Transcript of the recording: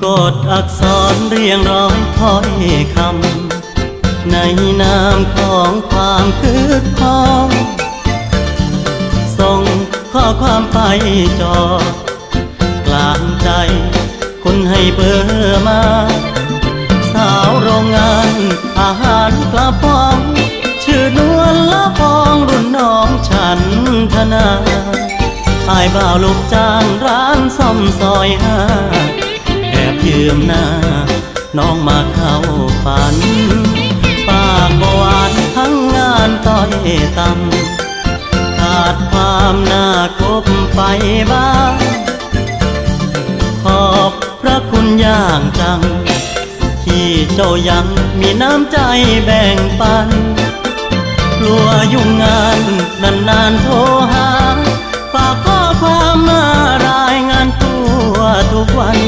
กดอักษรเรียงร้อยถ้อยคำในนามของความคึกพองส่งข้อความไปจอกลางใจคุณให้เบอร์มาสาวโรงงานอาหารกระป๋องชื่อนวลละพองรุ่นน้องฉันธนาอายบ่าวลูกจ้างร้านซ่อมซอยห้าแอบยืมหน้าน้องมาเข้าฝันปากบหวานทั้งงานต้อยต่ำขาดความน่าคบไปบ้างขอบพระคุณอย่างจังที่เจ้ายังมีน้ำใจแบ่งปันกลัวยุ่งงานนานๆโทรหาฝากข้อความมารายงานตัวทุกวัน